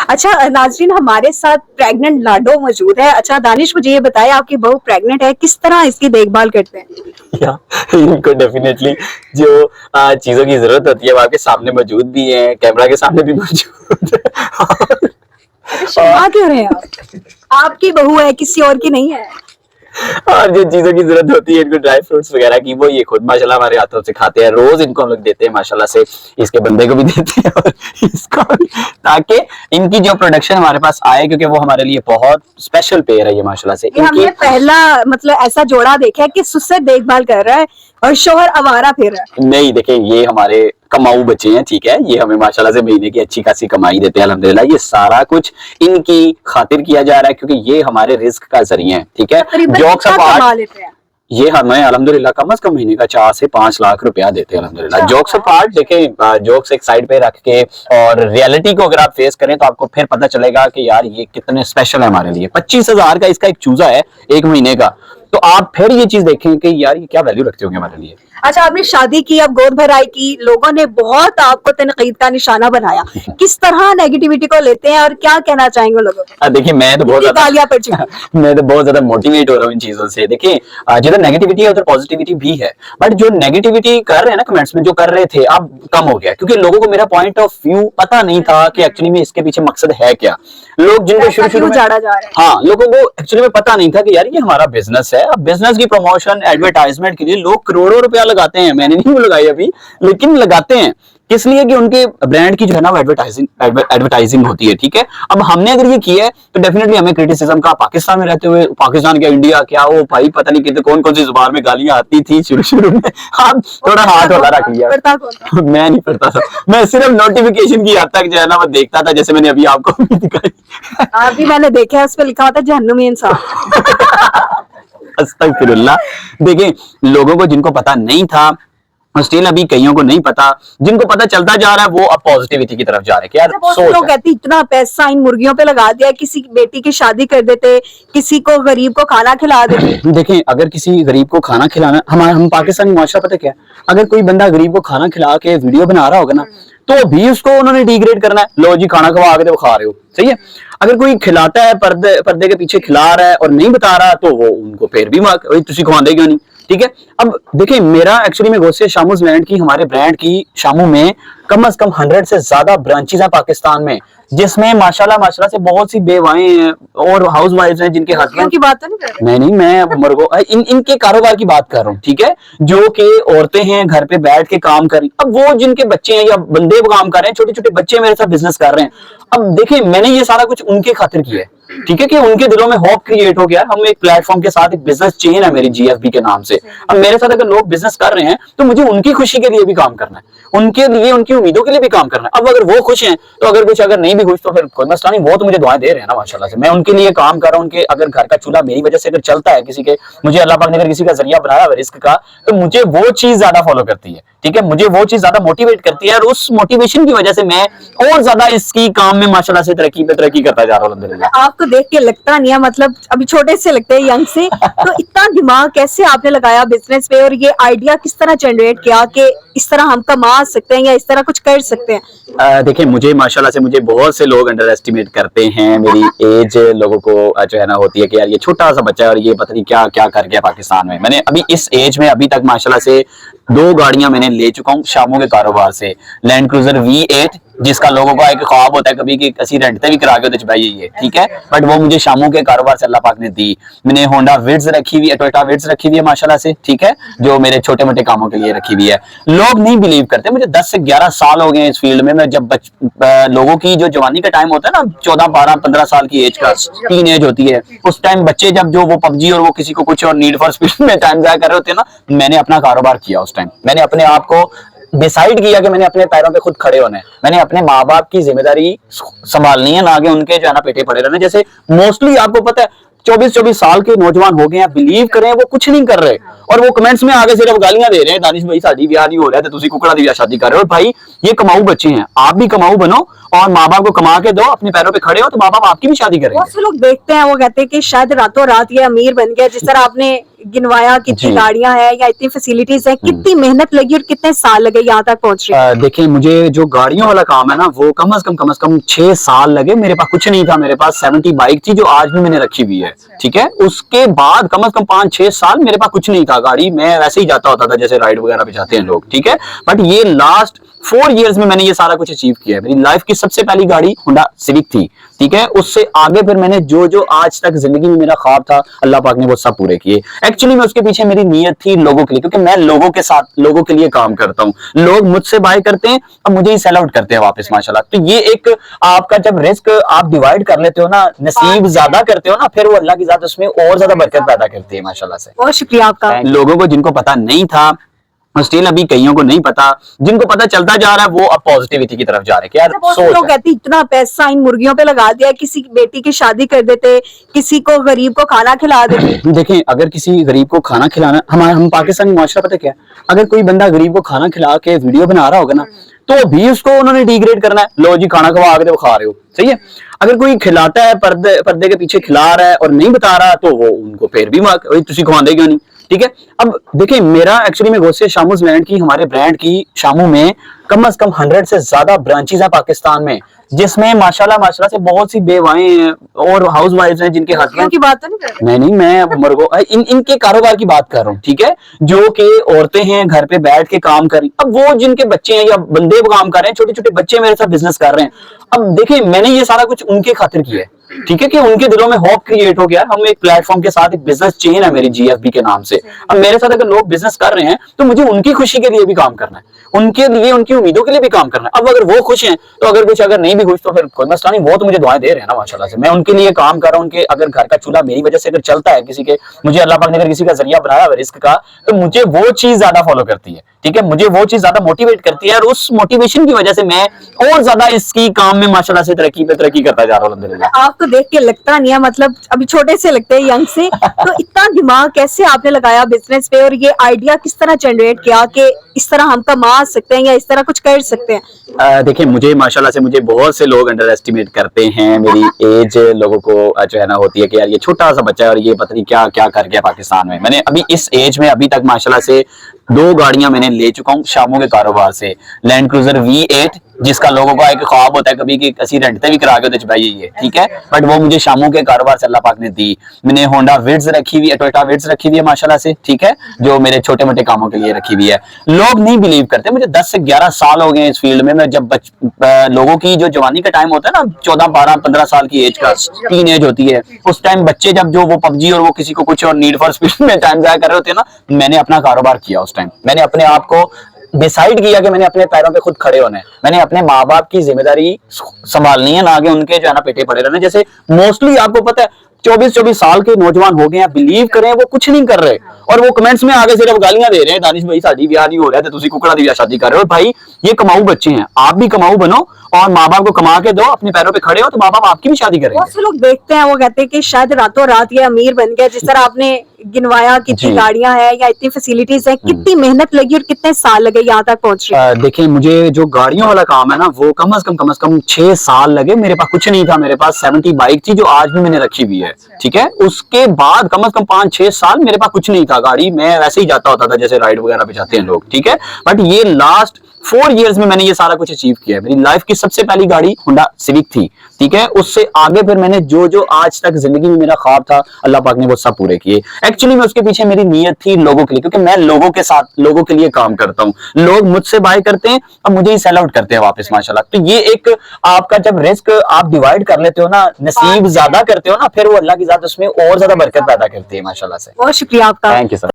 अच्छा नाजरीन, हमारे साथ प्रेग्नेंट लाडो मौजूद है। अच्छा दानिश, मुझे ये बताएं, आपकी बहू प्रेग्नेंट है, किस तरह इसकी देखभाल करते हैं? या इनको डेफिनेटली जो चीजों की जरूरत होती है वो आपके सामने मौजूद भी है, कैमरा के सामने भी मौजूद है। शर्मा क्यों रहे हैं आप? आपकी बहू है, किसी और की नहीं है। और जो चीजों की जरूरत होती है इनको ड्राई फ्रूट्स वगैरह की, वो ये खुद माशाल्लाह हमारे हाथों से खाते हैं। रोज इनको हम लोग देते हैं माशाल्लाह से, इसके बंदे को भी देते हैं और इसको भी, ताकि इनकी जो प्रोडक्शन हमारे पास आए, क्योंकि वो हमारे लिए बहुत स्पेशल पेयर है ये माशाल्लाह से। हमने पहला मतलब ऐसा जोड़ा देखा है कि सुसर देखभाल कर रहा है और शोहर आवारा फिर रहा है। नहीं देखें, ये हमारे कमाऊ बच्चे हैं, ठीक है, ये हमें माशाल्लाह से महीने की अच्छी खासी कमाई देते हैं अल्हम्दुलिल्लाह। ये सारा कुछ इनकी खातिर किया जा रहा है क्योंकि ये हमारे रिस्क का जरिया है, ठीक है। जॉक्स अपार्ट, ये हमें अल्हम्दुलिल्लाह कम से कम महीने का 4 से 5 लाख रुपया देते हैं अल्हम्दुलिल्लाह। जोक्स अपार्ट, देखें जोक्स एक साइड पे रख के और रियलिटी को अगर आप फेस करें तो आपको फिर पता चलेगा कि यार ये कितने स्पेशल है हमारे लिए। 25,000 का इसका एक चूजा है एक महीने का, तो आप फिर ये चीज देखें कि यार ये क्या वैल्यू रखते होंगे हमारे लिए। अच्छा, आपने शादी की, अब गोद भराई की, लोगों ने बहुत आपको तनकीद का निशाना बनाया, किस तरह नेगेटिविटी को लेते हैं और क्या कहना चाहेंगे लोगों को? देखिए मैं तो बहुत ज्यादा मैं तो बहुत ज्यादा मोटिवेट हो रहा हूँ इन चीजों से। देखिए जिधर नेगेटिविटी है उधर पॉजिटिविटी भी है, बट जो नेगेटिविटी कर रहे हैं ना कमेंट्स में, जो कर रहे थे अब कम हो गया, क्योंकि लोगों को मेरा पॉइंट ऑफ व्यू पता नहीं था कि एक्चुअली में इसके पीछे मकसद है क्या। लोग जिनको शुरू में हाँ, लोगों को एक्चुअली में पता नहीं था कि यार ये हमारा बिजनेस है। अब बिजनेस की प्रमोशन एडवर्टाइजमेंट के लिए लोग करोड़ों रुपया लगाते हैं, मैंने नहीं लगाई अभी, लेकिन लगाते हैं किस लिए कि उनके ब्रांड की जो है ना वो एडवर्टाइजिंग होती है, ठीक है। अब हमने अगर ये किया है तो डेफिनेटली हमें क्रिटिसिज्म का, पाकिस्तान में रहते हुए, पाकिस्तान क्या इंडिया क्या, वो भाई पता नहीं कितने कौन कौन सी जुबान में गालियां आती थी शुरू में। आप थोड़ा हाथ वाला रख लिया। मैं नहीं पढ़ता था, मैं सिर्फ नोटिफिकेशन की हद तक जो है ना वो देखता था, जैसे मैंने अभी आपको दिखाई। अभी मैंने देखा है, उस पर लिखा होता है जहन्नुमी इंसान। अस्तगफिरुल्लाह। देखिए लोगों को जिनको पता नहीं था, स्टिल अभी कईयों को नहीं पता, जिनको पता चलता जा रहा है वो अब पॉजिटिविटी की तरफ जा रहे हैं। यार सोच लोग कहते इतना पैसा इन मुर्गियों पे लगा दिया, किसी बेटी की शादी कर देते, किसी को गरीब को खाना खिला देते। देखें अगर किसी गरीब को खाना खिलाना, हम पाकिस्तानी माशरा पता क्या, अगर कोई बंदा गरीब को खाना खिला के वीडियो बना रहा होगा ना तो भी उसको उन्होंने डिग्रेड करना है, लो जी खाना खवा के तो खा रहे हो, सही है। अगर कोई खिलाता है, पर्दे के पीछे खिला रहा है और नहीं बता रहा, तो वो उनको फिर भी तुसी खवांदे क्यों नहीं, ठीक है। अब देखिए मेरा एक्चुअली में गोसे शामूज लैंड की, हमारे ब्रांड की शामू में कम से कम 100 से ज्यादा ब्रांचेस हैं पाकिस्तान में, जिसमें माशाल्लाह से बहुत सी बेवाएं हैं और हाउस वाइफ्स हैं जिनके हस्बैंड की बात नहीं मैं मर्गो इनके कारोबार की बात कर रहा हूँ, ठीक है, जो कि औरतें हैं घर पे बैठ के काम कर रही। अब वो जिनके बच्चे हैं या बंदे काम कर रहे हैं, छोटे छोटे बच्चे मेरे साथ बिजनेस कर रहे हैं। अब देखिए मैंने ये सारा कुछ उनके खातिर किया है, ठीक है, कि उनके दिलों में होप क्रिएट हो गया। हम एक प्लेटफॉर्म के साथ, एक बिजनेस चेन है मेरी GFB के नाम से। अब मेरे साथ अगर लोग बिजनेस कर रहे हैं तो मुझे उनकी खुशी के लिए भी काम करना है, उनके लिए, उनकी उम्मीदों के लिए भी काम करना है। अब अगर वो खुश हैं तो अगर कुछ अगर नहीं भी खुश तो फिर कोई मसला नहीं, वो तो मुझे दुआएं दे रहे हैं ना माशाल्लाह से, मैं उनके लिए काम कर रहा हूँ। उनके अगर घर का चूल्हा मेरी वजह से अगर चलता है, किसी के, मुझे अल्लाह पाक ने अगर किसी का जरिया बनाया है रिस्क का, तो मुझे वो चीज ज्यादा फॉलो करती है, ठीक है, मुझे वो चीज ज्यादा मोटिवेट करती है और उस मोटिवेशन की वजह से मैं और ज्यादा इसकी काम में माशाल्लाह से तरक्की पे तरक्की करता जा रहा हूँ अल्हम्दुलिल्लाह। आपको देख के लगता नहीं है, मतलब अभी छोटे से लगते हैं, यंग से, तो इतना दिमाग कैसे आपने लगाया बिजनेस पे और ये आइडिया किस तरह जनरेट किया कि इस तरह हम कमा सकते हैं या इस तरह कुछ कर सकते हैं? देखिए मुझे माशाल्लाह से मुझे बहुत से लोग अंडर एस्टिमेट करते हैं, मेरी एज लोगों को जो है ना होती है कि यार ये छोटा सा बच्चा है और ये पता नहीं क्या क्या कर गया पाकिस्तान में। मैंने अभी इस एज में अभी तक माशाल्लाह से 2 गाड़ियां मैंने ले चुका हूँ शामों के कारोबार से। लैंड क्रूजर V8 जिसका लोगों का एक ख्वाब होता है कभी कि असी रेंट पे भी करा के भाई ये, ठीक है, बट वो मुझे शामों के कारोबार से अल्लाह पाक ने दी। मैंने होंडा विड्स रखी हुई है, टोयोटा विड्स रखी हुई है माशाल्लाह से, ठीक है, जो मेरे छोटे मोटे कामों के लिए रखी हुई है। लोग नहीं बिलीव करते, मुझे 10 से 11 साल हो गए इस फील्ड में। मैं जब लोगों की जो जवानी का टाइम होता है ना, 14, 12, 15 साल की एज का, टीन एज होती है, उस टाइम बच्चे जब जो वो PUBG और वो किसी को कुछ और नीड फॉर स्पीड में टाइम जाया कर रहे होते हैं ना, मैंने अपना कारोबार किया उस टाइम। मैंने अपने आप को डिसाइड किया कि मैंने अपने पैरों पे खुद खड़े होना है, मैंने अपने माँ बाप की जिम्मेदारी संभालनी है, ना कि उनके जो है ना पेटे पड़े रहना। जैसे मोस्टली आपको पता है 24-24 साल के नौजवान हो गए हैं, बिलीव करें वो कुछ नहीं कर रहे और वो कमेंट्स में आगे सिर्फ गालियां दे रहे हैं, दानिश भाई साड़ी ब्याह नहीं हो रहा है तो तुसी कुकड़ा दी ब्याह शादी कर रहे हो। भाई ये कमाऊ बच्चे हैं, आप भी कमाऊ बनो और माँ बाप को कमा के दो, अपने पैरों पे खड़े हो तो माँ बाप आपकी भी शादी करेंगे। बहुत से लोग देखते हैं, वो कहते हैं कि शायद रातों रात ये अमीर बन गया, जिस तरह आपने गिनवाया, कितनी जी। गाड़ियां हैं या इतनी फैसिलिटीज हैं, कितनी मेहनत लगी और कितने साल लगे यहाँ तक पहुंच रहे? देखिए, मुझे जो गाड़ियों वाला काम है ना, वो कम से कम 6 साल लगे। मेरे पास कुछ नहीं था, मेरे पास 70 बाइक थी जो आज भी मैंने रखी हुई है, ठीक है। उसके बाद कम से कम 5-6 साल मेरे पास कुछ नहीं था, गाड़ी मैं वैसे ही जाता होता था जैसे राइड वगैरह पे जाते हैं लोग, ठीक है। बट ये लास्ट 4 इयर्स में मैंने ये सारा कुछ अचीव किया है। मेरी लाइफ की सबसे पहली गाड़ी होंडा सिविक थी, ठीक है। उससे आगे फिर मैंने जो जो आज तक जिंदगी में मेरा ख्वाब था, अल्लाह पाक ने वो सब पूरे किए। एक्चुअली मैं उसके पीछे मेरी नीयत थी लोगों के लिए, क्योंकि मैं लोगों के साथ, लोगों के लिए काम करता हूँ। लोग मुझसे बाय करते हैं और मुझे ही सेल आउट करते हैं वापस, माशाल्लाह। तो ये एक आपका जब रिस्क आप डिवाइड कर लेते हो ना, नसीब ज्यादा करते हो ना, फिर वो अल्लाह की जात उसमें और ज्यादा बरकत पैदा करती है, माशाल्लाह से। बहुत शुक्रिया आपका। लोगों को जिनको पता नहीं था, स्टिल अभी कईयों को नहीं पता, जिनको पता चलता जा रहा है वो अब पॉजिटिविटी की तरफ जा रहे हैं कि यार बहुत से सोच लोग है। कहते हैं इतना पैसा इन मुर्गियों पे लगा दिया, किसी की बेटी की शादी कर देते, किसी को गरीब को खाना खिला देते। देखें, अगर किसी गरीब को खाना खिलाना, हम पाकिस्तानी मुआशरा पता क्या है, अगर कोई बंदा गरीब को खाना खिला के वीडियो बना रहा होगा ना, तो भी उसको उन्होंने डिग्रेड करना है, लो जी खाना खवा के तो खा रहे हो, सही है। अगर कोई खिलाता है, पर्दे के पीछे खिला रहा है और नहीं बता रहा, तो वो उनको फिर भी तुसी खवांदे क्यों नहीं, ठीक है। अब देखिए, मेरा एक्चुअली में गोसे शामूज लैंड की, हमारे ब्रांड की शामू में कम से कम 100 से ज्यादा ब्रांचेस है पाकिस्तान में, जिसमें माशाल्लाह से बहुत सी बेवाएं हैं और हाउस वाइफ्स हैं जिनके हस्बैंड की बात तो नहीं कर रहे? नहीं, मैं अब मर्गो इनके कारोबार की बात कर रहा हूँ, ठीक है। जो कि औरतें हैं घर पे बैठ के काम कर रही, अब वो जिनके बच्चे हैं या बंदे काम कर रहे हैं, छोटे छोटे बच्चे मेरे साथ बिजनेस कर रहे हैं। अब देखिए, मैंने ये सारा कुछ उनके खातिर किया है, ठीक है, कि उनके दिलों में होप क्रिएट हो गया। हम एक प्लेटफॉर्म के साथ, एक बिजनेस चेन है मेरी GFB के नाम से। अब मेरे साथ अगर लोग बिजनेस कर रहे हैं तो मुझे उनकी खुशी के लिए भी काम करना है, उनके लिए, उनकी उम्मीदों के लिए भी काम करना है। अब अगर वो खुश हैं तो अगर कुछ, अगर नहीं भी खुश तो फिर कोई मसला नहीं, वो तो मुझे दुआएं दे रहे हैं ना, माशाल्लाह से। मैं उनके लिए काम कर रहा हूँ। उनके अगर घर का चूल्हा मेरी वजह से अगर चलता है, किसी के, मुझे अल्लाह पाक ने अगर किसी का जरिया बनाया है रिस्क का, तो मुझे वो चीज ज्यादा फॉलो करती है, ठीक है। मुझे वो चीज ज्यादा मोटिवेट करती है और उस मोटिवेशन की वजह से मैं और ज्यादा इसकी काम में माशाल्लाह से तरक्की पे तरक्की करता जा रहा हूँ, अल्हम्दुलिल्लाह। आपको देख के लगता नहीं है, मतलब अभी छोटे से लगते हैं, यंग से, तो इतना दिमाग कैसे आपने लगाया बिजनेस पे और ये आइडिया किस तरह जनरेट किया कि इस तरह हम कमा सकते हैं या इस तरह कुछ कर सकते हैं? देखिए, मुझे माशाल्लाह से मुझे बहुत से लोग अंडर एस्टिमेट करते हैं। मेरी एज लोगों को जो है ना होती है कि यार ये छोटा सा बच्चा है और ये पता नहीं क्या क्या कर गया पाकिस्तान में। मैंने अभी इस एज में अभी तक माशाल्लाह से 2 गाड़ियां मैंने ले चुका हूँ शामू के कारोबार से। लैंड क्रूजर V8, जिसका लोगों का एक ख्वाब होता है कभी कि असी रेंट पे भी करा के भाई ये, ठीक है, बट वो मुझे शामू के कारोबार से अल्लाह पाक ने दी। मैंने होंडा विड्स रखी हुई है, टोयोटा विड्स रखी हुई है माशाल्लाह से, ठीक है, जो मेरे छोटे मोटे कामों के लिए रखी हुई है। लोग नहीं बिलीव करते, मुझे 10 से 11 साल हो गए इस फील्ड में। मैं जब लोगों की जो जवानी का टाइम होता है ना, 14, 12, 15 साल की एज का, टीन एज होती है, उस टाइम बच्चे जब जो वो PUBG और वो किसी को कुछ और नीड फॉर स्पीड में टाइम जाया कर रहे होते हैं ना, मैंने अपना कारोबार किया उस टाइम। मैंने अपने आप को डिसाइड किया कि मैंने अपने पैरों पे खुद खड़े होना है, मैंने अपने माँ बाप की जिम्मेदारी संभालनी है, ना आगे उनके जो है ना पेटे पड़े रहना। जैसे मोस्टली आपको पता है 24-24 साल के नौजवान हो गए हैं, बिलीव करें वो कुछ नहीं कर रहे और वो कमेंट्स में आगे सिर्फ गालियां दे रहे हैं, दानिश भाई साड़ी ब्याह नहीं हो रहा है, तुसी कुकड़ा दी ब्याह शादी कर रहे हो। भाई ये कमाऊ बच्चे हैं, आप भी कमाऊ बनो और माँ बाप को कमा के दो, अपने पैरों पे खड़े हो तो माँ बाप आपकी भी शादी करेंगे। बहुत से लोग देखते हैं, वो कहते हैं कि शायद रातों रात ये अमीर बन गया, जिस तरह आपने गिनवाया, कितनी गाड़ियां हैं या इतनी फैसिलिटीज हैं, कितनी मेहनत लगी और कितने साल लगे यहाँ तक पहुंच रहे? देखिए, मुझे जो गाड़ियों वाला काम है ना, वो कम से कम 6 साल लगे। मेरे पास कुछ नहीं था, मेरे पास 70 बाइक थी जो आज भी मैंने रखी हुई है, ठीक है। उसके बाद कम से कम 5-6 साल मेरे पास कुछ नहीं था, गाड़ी मैं वैसे ही जाता होता था जैसे राइड वगैरह पे जाते हैं लोग, ठीक है। बट ये लास्ट 4 इयर्स में मैंने ये सारा कुछ अचीव किया है। मेरी लाइफ की सबसे पहली गाड़ी होंडा सिविक थी, ठीक है। उससे आगे फिर मैंने जो जो आज तक जिंदगी में मेरा ख्वाब था, अल्लाह पाक ने वो सब पूरे किए। एक्चुअली मैं उसके पीछे मेरी नीयत थी लोगों के लिए, क्योंकि मैं लोगों के साथ, लोगों के लिए काम करता हूँ। लोग मुझसे बाय करते हैं और मुझे ही सेल आउट करते हैं वापस, माशाल्लाह। तो ये एक आपका जब रिस्क आप डिवाइड कर लेते हो ना, नसीब ज्यादा करते हो ना, फिर वो अल्लाह की जात उसमें और ज्यादा बरकत पैदा करती है, माशाल्लाह से। बहुत शुक्रिया आपका। Thank you sir.